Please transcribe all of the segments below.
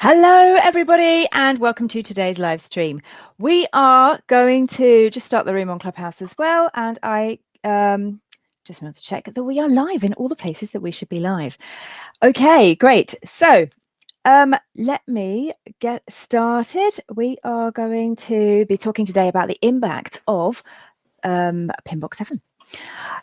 Hello everybody and welcome to today's live stream. We are going to just start the room on Clubhouse as well, and I just want to check that we are live in all the places that we should be live. Okay, great. So let me get started. We are going to be talking today about the impact of PMBOK 7.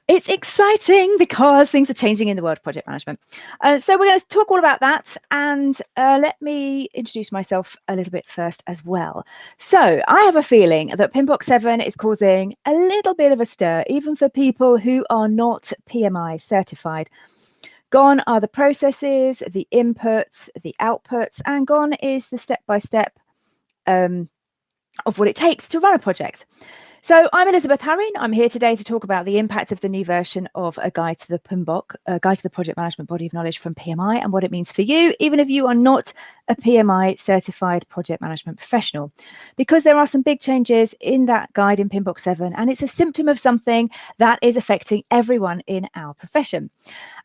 It's exciting because things are changing in the world of project management. So we're going to talk all about that, and let me introduce myself a little bit first as well. So I have a feeling that PMBOK 7 is causing a little bit of a stir, even for people who are not PMI certified. Gone are the processes, the inputs, the outputs, and gone is the step-by-step of what it takes to run a project. So I'm Elizabeth Harring. I'm here today to talk about the impact of the new version of a guide to the PMBOK, a guide to the project management body of knowledge from PMI, and what it means for you, even if you are not a PMI certified project management professional, because there are some big changes in that guide in PMBOK 7, and it's a symptom of something that is affecting everyone in our profession.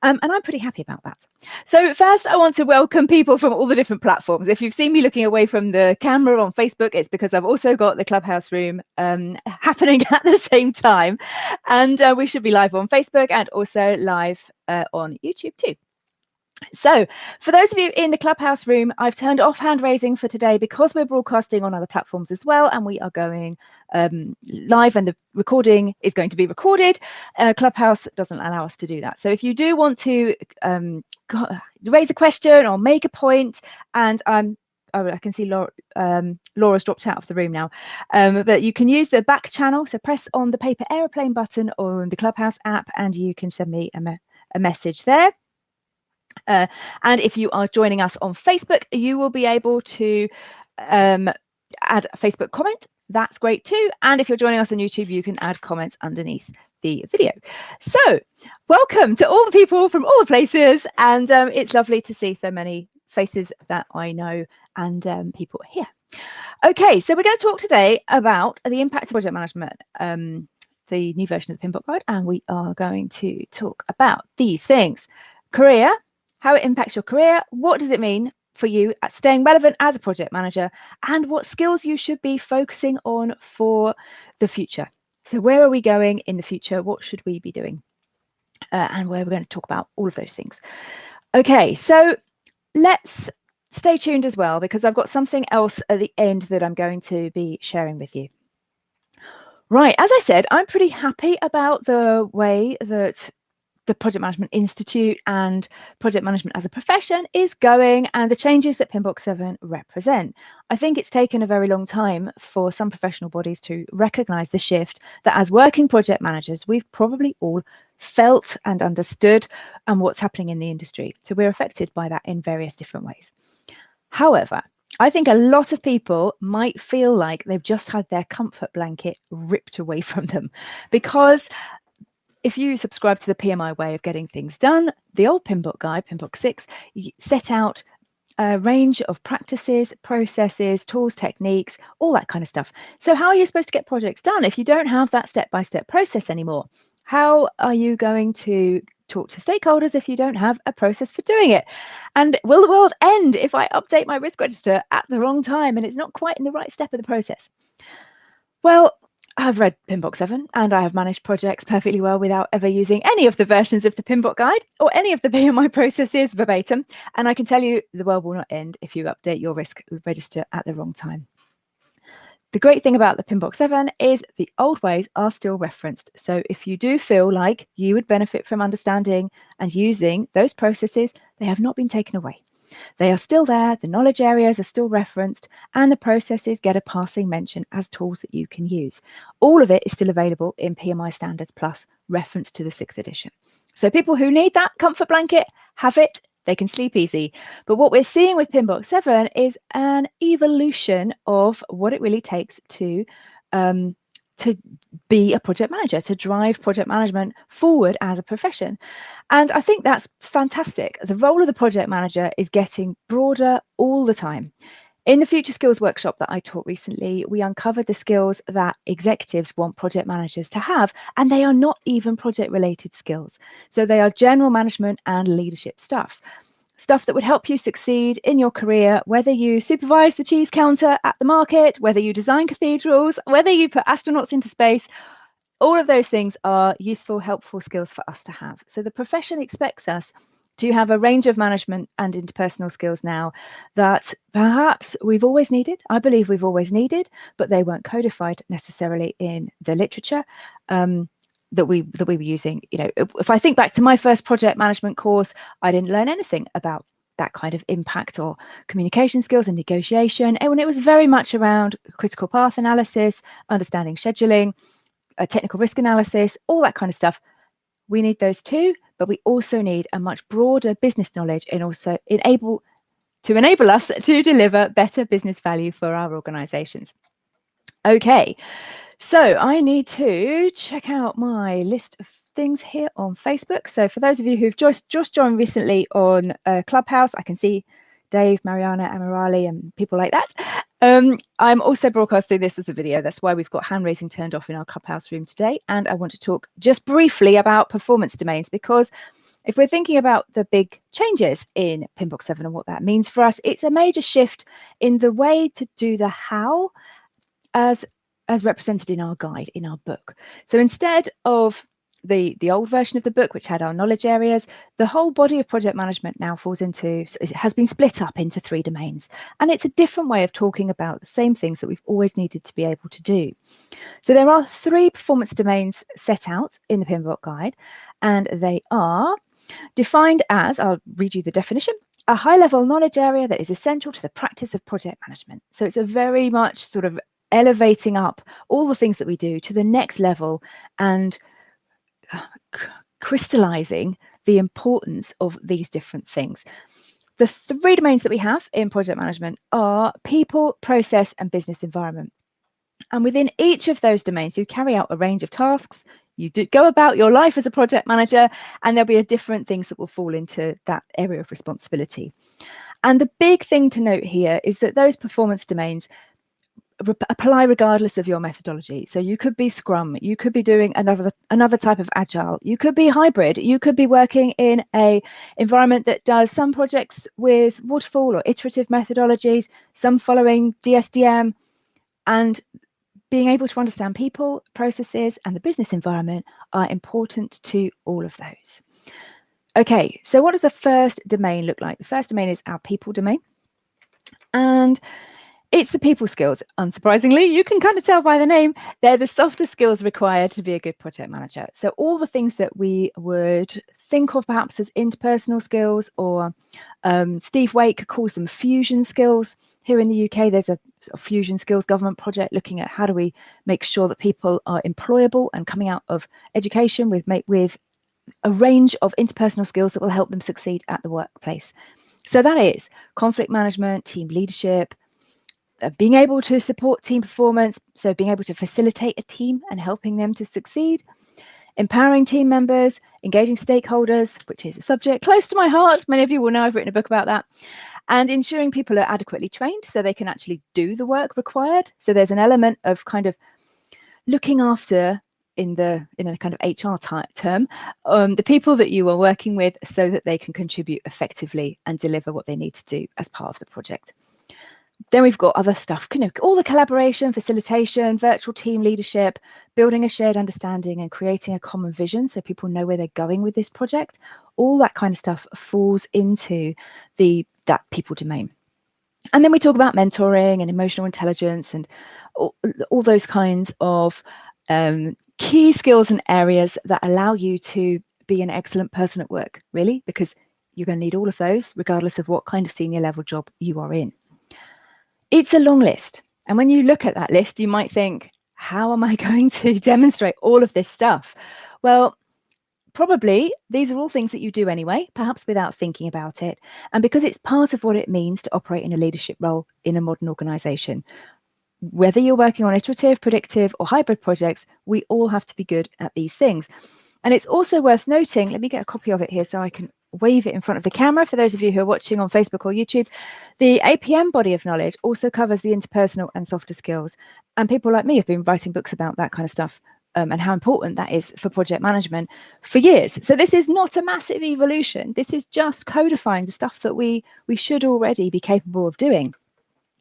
And I'm pretty happy about that. So first, I want to welcome people from all the different platforms. If you've seen me looking away from the camera on Facebook, it's because I've also got the Clubhouse room happening at the same time. And we should be live on Facebook and also live on YouTube too. So for those of you in the Clubhouse room, I've turned off hand raising for today because we're broadcasting on other platforms as well, and we are going live, and the recording is going to be recorded. Clubhouse doesn't allow us to do that. So if you do want to raise a question or make a point, and I can see Laura's dropped out of the room now, but you can use the back channel. So press on the paper aeroplane button on the Clubhouse app, and you can send me a message there. And if you are joining us on Facebook, you will be able to add a Facebook comment. That's great too. And if you're joining us on YouTube, you can add comments underneath the video. So welcome to all the people from all the places. And it's lovely to see so many faces that I know and people here. Okay, so we're going to talk today about the impact of project management, the new version of the PMBOK guide, and we are going to talk about these things. Career, how it impacts your career, what does it mean for you at staying relevant as a project manager, and what skills you should be focusing on for the future. So where are we going in the future? What should we be doing? And where we're going to talk about all of those things. Okay, so let's stay tuned as well, because I've got something else at the end that I'm going to be sharing with you. Right, as I said, I'm pretty happy about the way that the Project Management Institute and project management as a profession is going, and the changes that PMBOK 7 represent. I think it's taken a very long time for some professional bodies to recognise the shift that as working project managers, we've probably all felt and understood and what's happening in the industry. So we're affected by that in various different ways. However, I think a lot of people might feel like they've just had their comfort blanket ripped away from them, because if you subscribe to the PMI way of getting things done, the old PMBOK guide, PMBOK 6, set out a range of practices, processes, tools, techniques, all that kind of stuff. So how are you supposed to get projects done if you don't have that step-by-step process anymore? How are you going to talk to stakeholders if you don't have a process for doing it? And will the world end if I update my risk register at the wrong time and it's not quite in the right step of the process? Well, I've read PMBOK 7 and I have managed projects perfectly well without ever using any of the versions of the PMBOK guide or any of the PMI processes verbatim. And I can tell you the world will not end if you update your risk register at the wrong time. The great thing about the PMBOK 7 is the old ways are still referenced. So if you do feel like you would benefit from understanding and using those processes, they have not been taken away. They are still there, the knowledge areas are still referenced, and the processes get a passing mention as tools that you can use. All of it is still available in PMI Standards Plus, reference to the 6th edition. So people who need that comfort blanket have it, they can sleep easy. But what we're seeing with PMBOK 7 is an evolution of what it really takes to be a project manager, to drive project management forward as a profession. And I think that's fantastic. The role of the project manager is getting broader all the time. In the Future Skills workshop that I taught recently, we uncovered the skills that executives want project managers to have, and they are not even project related skills. So they are general management and leadership stuff. stuff that would help you succeed in your career, whether you supervise the cheese counter at the market, whether you design cathedrals, whether you put astronauts into space. All of those things are useful, helpful skills for us to have. So the profession expects us to have a range of management and interpersonal skills now that perhaps we've always needed. I believe we've always needed, but they weren't codified necessarily in the literature that we were using. You know, if I think back to my first project management course, I didn't learn anything about that kind of impact or communication skills and negotiation. And it was very much around critical path analysis, understanding scheduling, technical risk analysis, all that kind of stuff. We need those too, but we also need a much broader business knowledge and also enable us to deliver better business value for our organizations. Okay, so I need to check out my list of things here on Facebook. So for those of you who've just joined recently on Clubhouse, I can see Dave, Mariana, Amirali, and people like that. I'm also broadcasting this as a video. That's why we've got hand raising turned off in our Clubhouse room today. And I want to talk just briefly about performance domains, because if we're thinking about the big changes in PMBOK 7 and what that means for us, it's a major shift in the way to do the how as represented in our guide, in our book. So instead of the old version of the book, which had our knowledge areas, the whole body of project management now it has been split up into 3 domains. And it's a different way of talking about the same things that we've always needed to be able to do. So there are 3 performance domains set out in the PMBOK guide, and they are defined as, I'll read you the definition, a high-level knowledge area that is essential to the practice of project management. So it's a very much sort of elevating up all the things that we do to the next level and crystallizing the importance of these different things. The 3 domains that we have in project management are people, process, and business environment. And within each of those domains, you carry out a range of tasks. You do go about your life as a project manager, and there'll be different things that will fall into that area of responsibility. And the big thing to note here is that those performance domains apply regardless of your methodology. So you could be Scrum, you could be doing another type of Agile, you could be hybrid, you could be working in a environment that does some projects with waterfall or iterative methodologies, some following DSDM, and being able to understand people, processes, and the business environment are important to all of those. Okay, so what does the first domain look like? The first domain is our people domain. And it's the people skills. Unsurprisingly, you can kind of tell by the name, they're the softer skills required to be a good project manager. So all the things that we would think of perhaps as interpersonal skills, or Steve Wake calls them fusion skills. Here in the UK, there's a fusion skills government project looking at how do we make sure that people are employable and coming out of education with a range of interpersonal skills that will help them succeed at the workplace. So that is conflict management, team leadership, being able to support team performance, so being able to facilitate a team and helping them to succeed, empowering team members, engaging stakeholders, which is a subject close to my heart. Many of you will know I've written a book about that, and ensuring people are adequately trained so they can actually do the work required. So there's an element of kind of looking after, in a kind of HR term, the people that you are working with so that they can contribute effectively and deliver what they need to do as part of the project. Then we've got other stuff, all the collaboration, facilitation, virtual team leadership, building a shared understanding and creating a common vision so people know where they're going with this project. All that kind of stuff falls into that people domain. And then we talk about mentoring and emotional intelligence and all those kinds of key skills and areas that allow you to be an excellent person at work, really, because you're going to need all of those regardless of what kind of senior level job you are in. It's a long list. And when you look at that list, you might think, how am I going to demonstrate all of this stuff? Well, probably these are all things that you do anyway, perhaps without thinking about it. And because it's part of what it means to operate in a leadership role in a modern organization. Whether you're working on iterative, predictive, or hybrid projects, we all have to be good at these things. And it's also worth noting, let me get a copy of it here so I can wave it in front of the camera for those of you who are watching on Facebook or YouTube. The APM body of knowledge also covers the interpersonal and softer skills. And people like me have been writing books about that kind of stuff and how important that is for project management for years. So this is not a massive evolution. This is just codifying the stuff that we should already be capable of doing.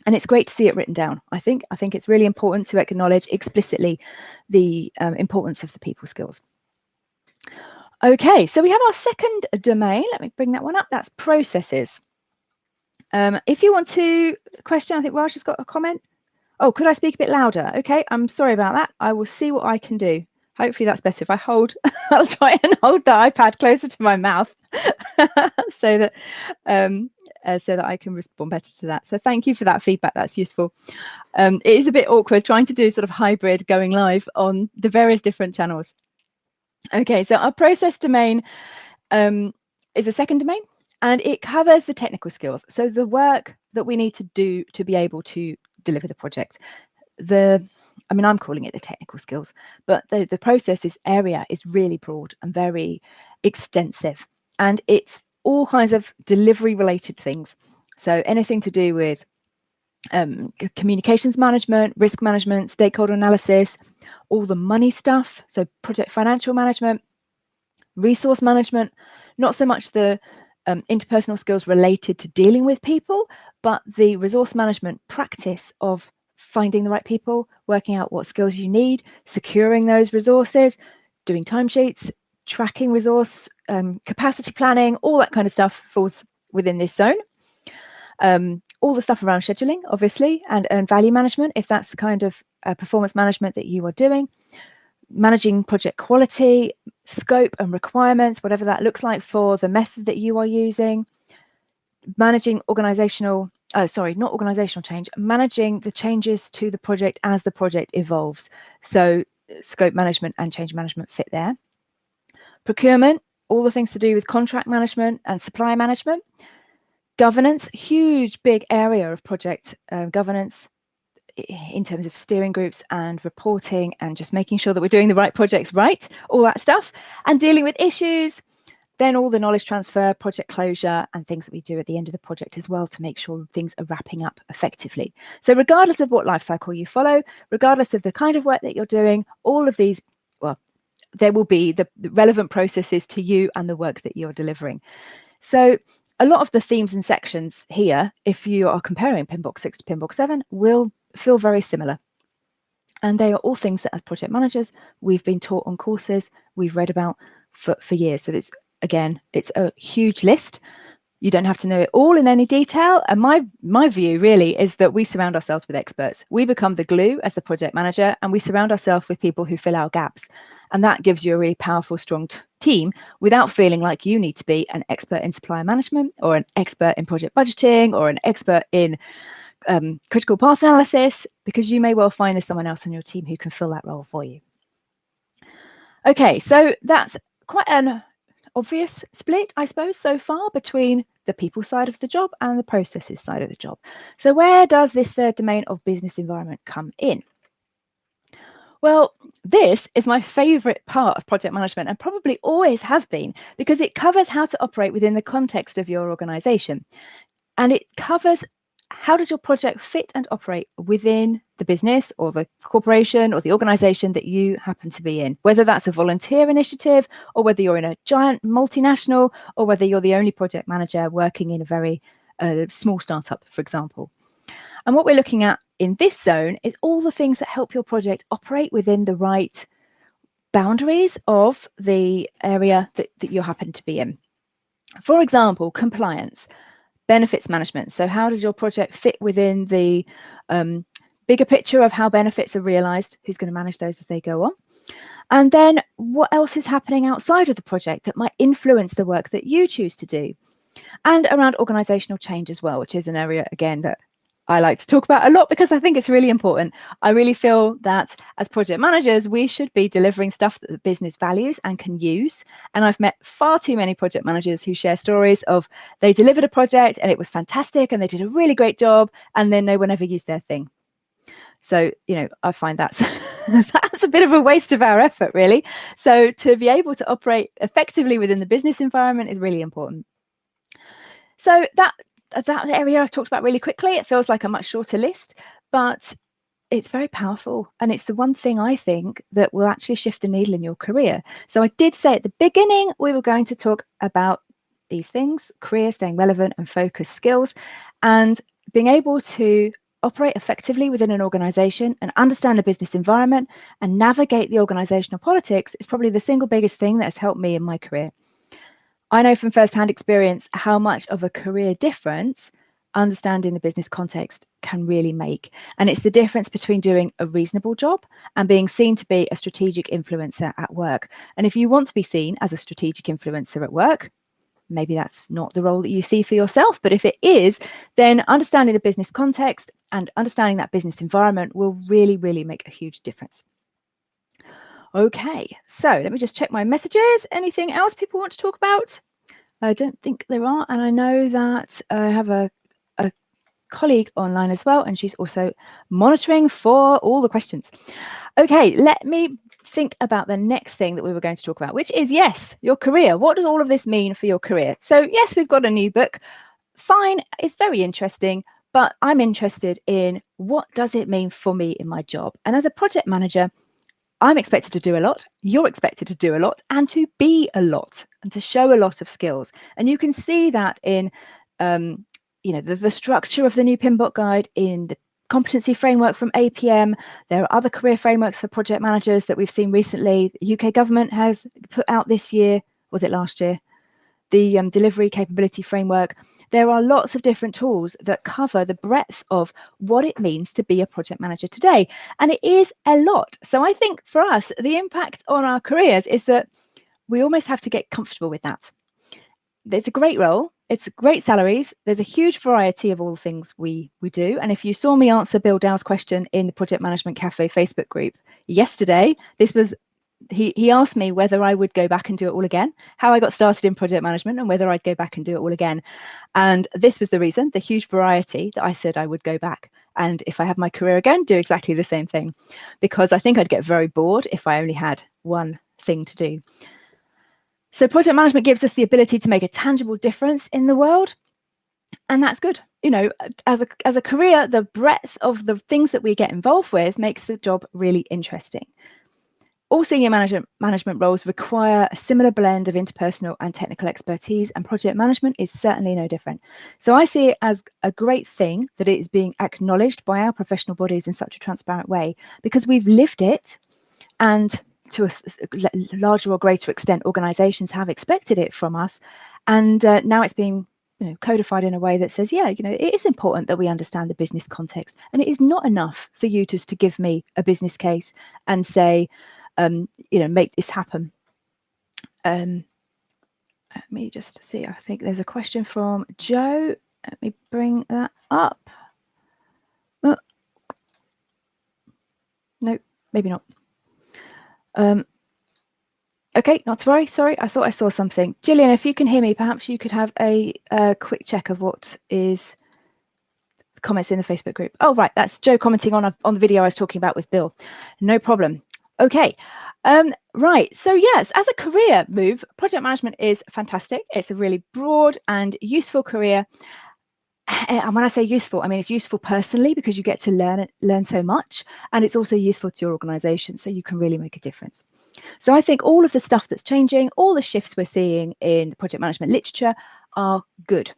And it's great to see it written down. I think it's really important to acknowledge explicitly the importance of the people skills. Okay, so we have our second domain. Let me bring that one up. That's processes. If you want to question, I think Raj has got a comment. Oh, could I speak a bit louder? Okay, I'm sorry about that. I will see what I can do. Hopefully that's better. If I hold, I'll try and hold the iPad closer to my mouth so that I can respond better to that. So thank you for that feedback. That's useful. It is a bit awkward trying to do sort of hybrid going live on the various different channels. Okay, so our process domain is a second domain, and it covers the technical skills. So the work that we need to do to be able to deliver the project. I'm calling it the technical skills, but the processes area is really broad and very extensive, and it's all kinds of delivery related things. So anything to do with communications management, risk management, stakeholder analysis, all the money stuff, so project financial management, resource management, not so much the interpersonal skills related to dealing with people, but the resource management practice of finding the right people, working out what skills you need, securing those resources, doing timesheets, tracking resource, capacity planning, all that kind of stuff falls within this zone. All the stuff around scheduling, obviously, and value management, if that's the kind of performance management that you are doing. Managing project quality, scope and requirements, whatever that looks like for the method that you are using. Managing not organizational change, managing the changes to the project as the project evolves. So scope management and change management fit there. Procurement, all the things to do with contract management and supply management. Governance, huge big area of project governance in terms of steering groups and reporting and just making sure that we're doing the right projects right, all that stuff, and dealing with issues. Then all the knowledge transfer, project closure, and things that we do at the end of the project as well to make sure things are wrapping up effectively. So regardless of what life cycle you follow, regardless of the kind of work that you're doing, all of these, well, there will be the relevant processes to you and the work that you're delivering. So a lot of the themes and sections here, if you are comparing PMBOK 6 to PMBOK 7, will feel very similar. And they are all things that as project managers, we've been taught on courses, we've read about for years. So it's a huge list. You don't have to know it all in any detail. And my view really is that we surround ourselves with experts. We become the glue as the project manager, and we surround ourselves with people who fill our gaps. And that gives you a really powerful, strong team without feeling like you need to be an expert in supplier management or an expert in project budgeting or an expert in critical path analysis, because you may well find there's someone else on your team who can fill that role for you. Okay, so that's quite an obvious split, I suppose, so far between the people side of the job and the processes side of the job. So where does this third domain of business environment come in? Well, this is my favorite part of project management, and probably always has been, because it covers how to operate within the context of your organization. And it covers how does your project fit and operate within the business or the corporation or the organization that you happen to be in, whether that's a volunteer initiative or whether you're in a giant multinational or whether you're the only project manager working in a very small startup, for example. And what we're looking at in this zone is all the things that help your project operate within the right boundaries of the area that you happen to be in. For example, compliance. Benefits management. So how does your project fit within the bigger picture of how benefits are realized? Who's going to manage those as they go on? And then what else is happening outside of the project that might influence the work that you choose to do? And around organizational change as well, which is an area, again, that I like to talk about a lot because I think it's really important. I really feel that as project managers, we should be delivering stuff that the business values and can use. And I've met far too many project managers who share stories of they delivered a project and it was fantastic and they did a really great job, and then no one ever used their thing. So, I find that's a bit of a waste of our effort, really. So to be able to operate effectively within the business environment is really important. So that area I've talked about really quickly. It feels like a much shorter list, but it's very powerful, and it's the one thing I think that will actually shift the needle in your career. So I did say at the beginning we were going to talk about these things: career, staying relevant, and focus skills, and being able to operate effectively within an organization and understand the business environment and navigate the organizational politics is probably the single biggest thing that has helped me in my career. I know from firsthand experience how much of a career difference understanding the business context can really make. And it's the difference between doing a reasonable job and being seen to be a strategic influencer at work. And if you want to be seen as a strategic influencer at work, maybe that's not the role that you see for yourself, but if it is, then understanding the business context and understanding that business environment will really, really make a huge difference. Okay, so let me just check my messages. Anything else people want to talk about? I don't think there are, and I know that I have a colleague online as well, and she's also monitoring for all the questions. Okay, let me think about the next thing that we were going to talk about, which is, yes, your career. What does all of this mean for your career? So yes, we've got a new book. Fine, it's very interesting, but I'm interested in what does it mean for me in my job? And as a project manager, I'm expected to do a lot, you're expected to do a lot, and to be a lot, and to show a lot of skills. And you can see that in the structure of the new PMBOK guide, in the competency framework from APM. There are other career frameworks for project managers that we've seen recently. The UK government has put out this year, was it last year? The delivery capability framework. There are lots of different tools that cover the breadth of what it means to be a project manager today. And it is a lot. So I think for us, the impact on our careers is that we almost have to get comfortable with that. It's a great role. It's great salaries. There's a huge variety of all the things we do. And if you saw me answer Bill Dow's question in the Project Management Cafe Facebook group yesterday, he asked me whether I would go back and do it all again, how I got started in project management, and whether I'd go back and do it all again. And this was the reason, the huge variety, that I said I would go back. And if I have my career again, do exactly the same thing, because I think I'd get very bored if I only had one thing to do. So project management gives us the ability to make a tangible difference in the world. And that's good. You know, as a career, the breadth of the things that we get involved with makes the job really interesting. All senior management roles require a similar blend of interpersonal and technical expertise, and project management is certainly no different. So I see it as a great thing that it is being acknowledged by our professional bodies in such a transparent way, because we've lived it, and to a larger or greater extent, organisations have expected it from us, and now it's being codified in a way that says, yeah, it is important that we understand the business context, and it is not enough for you just to give me a business case and say, make this happen. Let me just see. I think there's a question from Joe. Let me bring that up. Oh. No, maybe not. Okay, not to worry. Sorry, I thought I saw something. Gillian, if you can hear me, perhaps you could have a quick check of what is the comments in the Facebook group. Oh, right, that's Joe commenting on the video I was talking about with Bill. No problem. Okay. Right, so yes, as a career move, project management is fantastic. It's a really broad and useful career. And when I say useful, I mean it's useful personally, because you get to learn so much, and it's also useful to your organization, so you can really make a difference. So I think all of the stuff that's changing, all the shifts we're seeing in project management literature are good.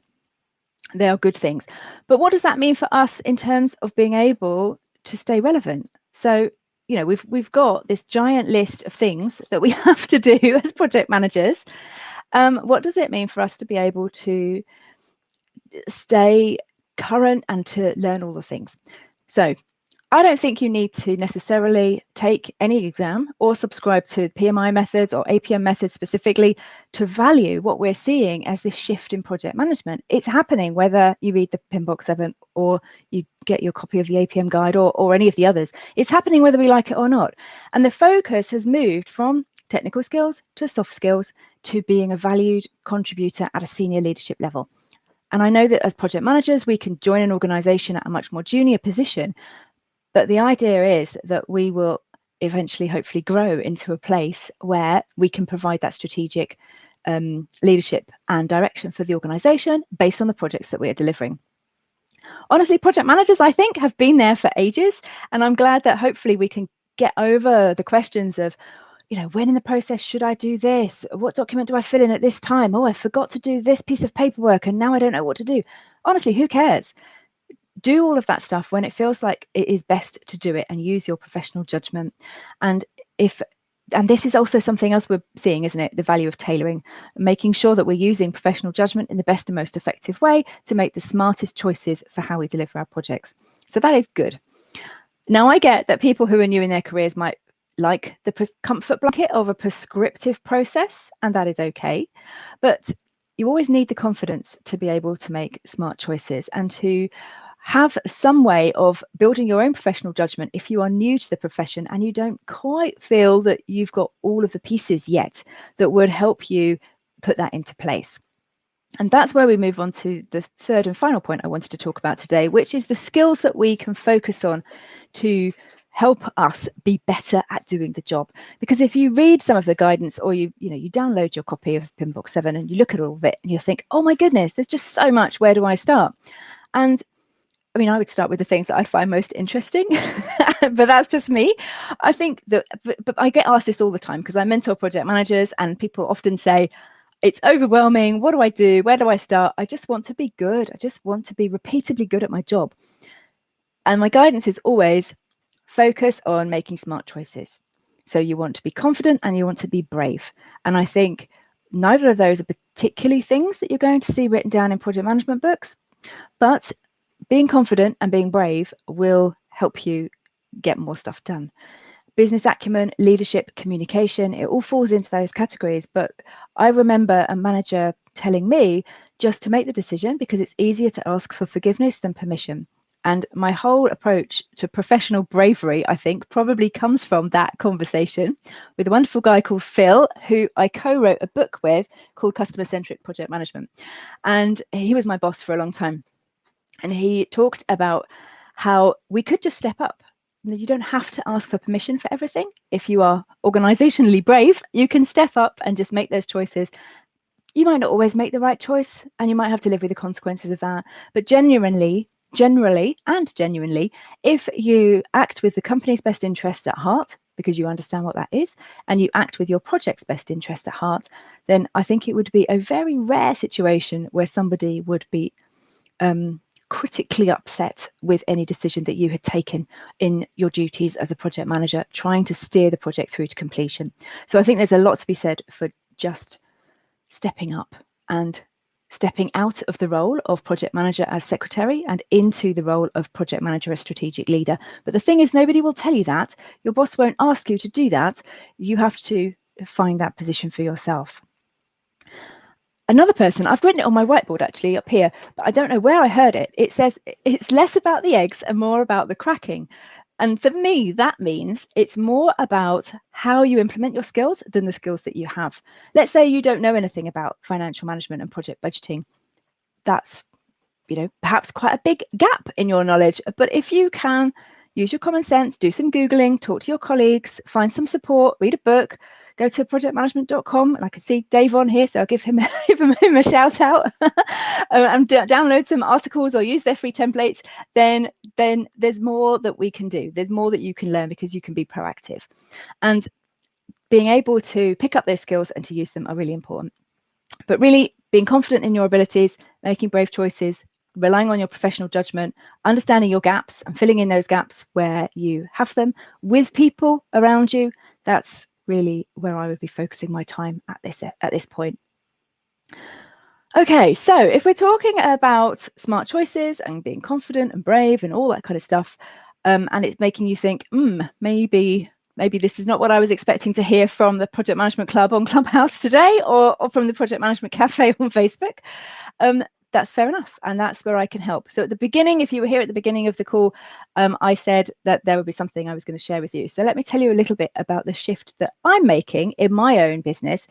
They are good things. But what does that mean for us in terms of being able to stay relevant? So we've got this giant list of things that we have to do as project managers. What does it mean for us to be able to stay current and to learn all the things? So I don't think you need to necessarily take any exam or subscribe to PMI methods or APM methods specifically to value what we're seeing as this shift in project management. It's happening whether you read the PMBOK 7 or you get your copy of the APM guide or any of the others. It's happening whether we like it or not. And the focus has moved from technical skills to soft skills to being a valued contributor at a senior leadership level. And I know that as project managers, we can join an organization at a much more junior position, but the idea is that we will eventually hopefully grow into a place where we can provide that strategic leadership and direction for the organization based on the projects that we are delivering. honestly, project managers, I think, have been there for ages. And I'm glad that hopefully we can get over the questions of, when in the process should I do this? What document do I fill in at this time? Oh, I forgot to do this piece of paperwork and now I don't know what to do. Honestly, who cares? Do all of that stuff when it feels like it is best to do it, and use your professional judgment. And this is also something else we're seeing, isn't it? The value of tailoring, making sure that we're using professional judgment in the best and most effective way to make the smartest choices for how we deliver our projects. So that is good. Now, I get that people who are new in their careers might like the comfort blanket of a prescriptive process, and that is okay. But you always need the confidence to be able to make smart choices and to have some way of building your own professional judgment if you are new to the profession and you don't quite feel that you've got all of the pieces yet that would help you put that into place. And that's where we move on to the third and final point I wanted to talk about today, which is the skills that we can focus on to help us be better at doing the job. Because if you read some of the guidance, or you download your copy of PMBOK 7 and you look at all of it and you think, oh my goodness, there's just so much, where do I start? And I mean, I would start with the things that I find most interesting, but that's just me. I think that, but I get asked this all the time because I mentor project managers, and people often say, it's overwhelming. What do I do? Where do I start? I just want to be good. I just want to be repeatedly good at my job. And my guidance is always focus on making smart choices. So you want to be confident and you want to be brave. And I think neither of those are particularly things that you're going to see written down in project management books, but being confident and being brave will help you get more stuff done. Business acumen, leadership, communication, it all falls into those categories. But I remember a manager telling me just to make the decision because it's easier to ask for forgiveness than permission. And my whole approach to professional bravery, I think, probably comes from that conversation with a wonderful guy called Phil, who I co-wrote a book with called Customer-Centric Project Management. And he was my boss for a long time. And he talked about how we could just step up. You don't have to ask for permission for everything. If you are organizationally brave, you can step up and just make those choices. You might not always make the right choice, and you might have to live with the consequences of that. But generally, if you act with the company's best interests at heart, because you understand what that is, and you act with your project's best interest at heart, then I think it would be a very rare situation where somebody would be critically upset with any decision that you had taken in your duties as a project manager, trying to steer the project through to completion. So I think there's a lot to be said for just stepping up and stepping out of the role of project manager as secretary and into the role of project manager as strategic leader. But the thing is, nobody will tell you that. Your boss won't ask you to do that. You have to find that position for yourself. Another person, I've written it on my whiteboard actually up here, but I don't know where I heard it. It says it's less about the eggs and more about the cracking. And for me, that means it's more about how you implement your skills than the skills that you have. Let's say you don't know anything about financial management and project budgeting. That's, perhaps quite a big gap in your knowledge. But if you can use your common sense, do some Googling, talk to your colleagues, find some support, read a book, go to projectmanagement.com, and I can see Dave on here, so I'll give him a shout out, and download some articles or use their free templates. Then there's more that we can do. There's more that you can learn because you can be proactive, and being able to pick up those skills and to use them are really important. But really being confident in your abilities, making brave choices, relying on your professional judgment, understanding your gaps and filling in those gaps where you have them with people around you, that's really where I would be focusing my time at this point. Okay, so if we're talking about smart choices and being confident and brave and all that kind of stuff, and it's making you think, maybe this is not what I was expecting to hear from the Project Management Club on Clubhouse today, or from the Project Management Cafe on Facebook, that's fair enough, and that's where I can help. So at the beginning, if you were here at the beginning of the call, I said that there would be something I was going to share with you. So let me tell you a little bit about the shift that I'm making in my own business,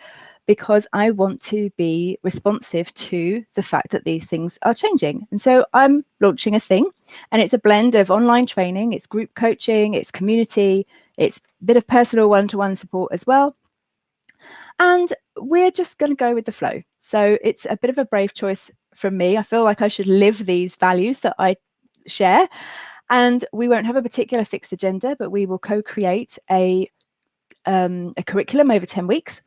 because I want to be responsive to the fact that these things are changing. And so I'm launching a thing, and it's a blend of online training, it's group coaching, it's community, it's a bit of personal one-to-one support as well. And we're just going to go with the flow. So it's a bit of a brave choice from me. I feel like I should live these values that I share. And we won't have a particular fixed agenda, but we will co-create a curriculum over 10 weeks.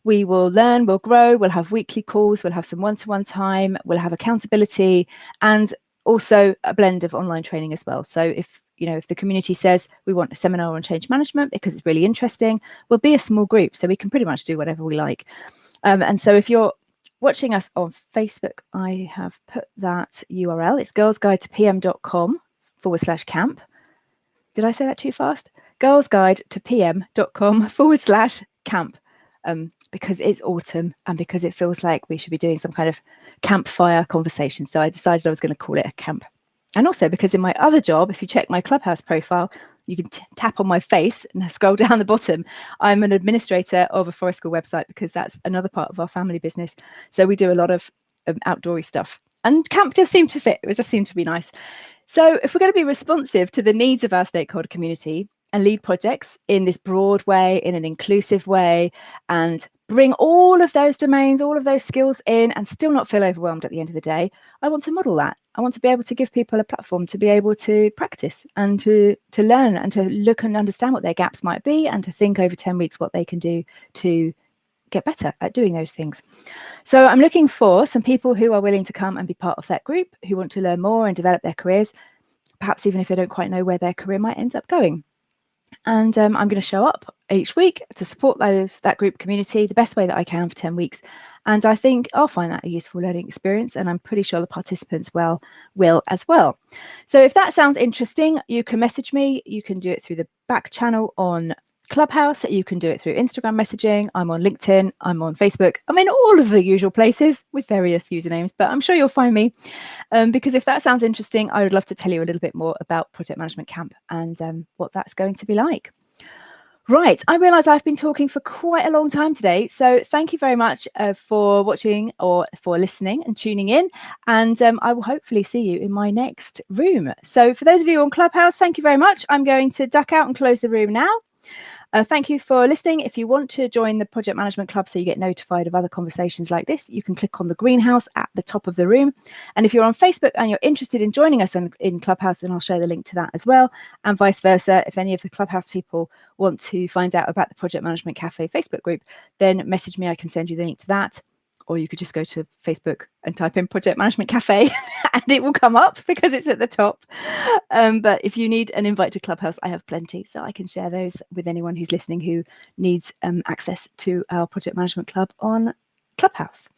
We will learn, we'll grow, we'll have weekly calls, we'll have some one-to-one time, we'll have accountability, and also a blend of online training as well. So if the community says we want a seminar on change management because it's really interesting, we'll be a small group, so we can pretty much do whatever we like. And so if you're watching us on Facebook, I have put that URL. It's girlsguidetopm.com/camp. Did I say that too fast? girlsguidetopm.com/camp. Because it's autumn and because it feels like we should be doing some kind of campfire conversation. So I decided I was going to call it a camp. And also because in my other job, if you check my Clubhouse profile, you can tap on my face and scroll down the bottom. I'm an administrator of a forest school website because that's another part of our family business. So we do a lot of outdoorsy stuff. And camp just seemed to fit. It just seemed to be nice. So if we're going to be responsive to the needs of our stakeholder community and lead projects in this broad way, in an inclusive way, and bring all of those domains, all of those skills in and still not feel overwhelmed at the end of the day, I want to model that. I want to be able to give people a platform to be able to practice and to learn and to look and understand what their gaps might be and to think over 10 weeks what they can do to get better at doing those things. So I'm looking for some people who are willing to come and be part of that group, who want to learn more and develop their careers, perhaps even if they don't quite know where their career might end up going. And I'm going to show up each week to support that group community the best way that I can for 10 weeks. And I think I'll find that a useful learning experience, and I'm pretty sure the participants will as well. So if that sounds interesting, you can message me. You can do it through the back channel on Clubhouse. You can do it through Instagram messaging. I'm on LinkedIn. I'm on Facebook. I'm in all of the usual places with various usernames, but I'm sure you'll find me because if that sounds interesting, I would love to tell you a little bit more about Project Management Camp and what that's going to be like. Right, I realise I've been talking for quite a long time today, so thank you very much for watching or for listening and tuning in, and I will hopefully see you in my next room. So for those of you on Clubhouse, thank you very much. I'm going to duck out and close the room now. Thank you for listening. If you want to join the Project Management Club so you get notified of other conversations like this, you can click on the greenhouse at the top of the room. And if you're on Facebook and you're interested in joining us in Clubhouse, then I'll share the link to that as well. And vice versa, if any of the Clubhouse people want to find out about the Project Management Cafe Facebook group, then message me. I can send you the link to that. Or you could just go to Facebook and type in Project Management Cafe and it will come up because it's at the top. But if you need an invite to Clubhouse, I have plenty. So I can share those with anyone who's listening who needs access to our Project Management Club on Clubhouse.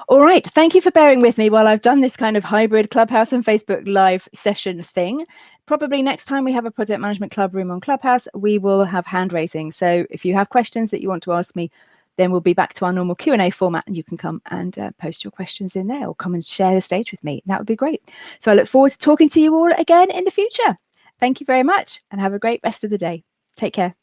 All right. Thank you for bearing with me while I've done this kind of hybrid Clubhouse and Facebook live session thing. Probably next time we have a Project Management Club room on Clubhouse, we will have hand raising. So if you have questions that you want to ask me, then we'll be back to our normal Q&A format and you can come and post your questions in there or come and share the stage with me. That would be great. So I look forward to talking to you all again in the future. Thank you very much and have a great rest of the day. Take care.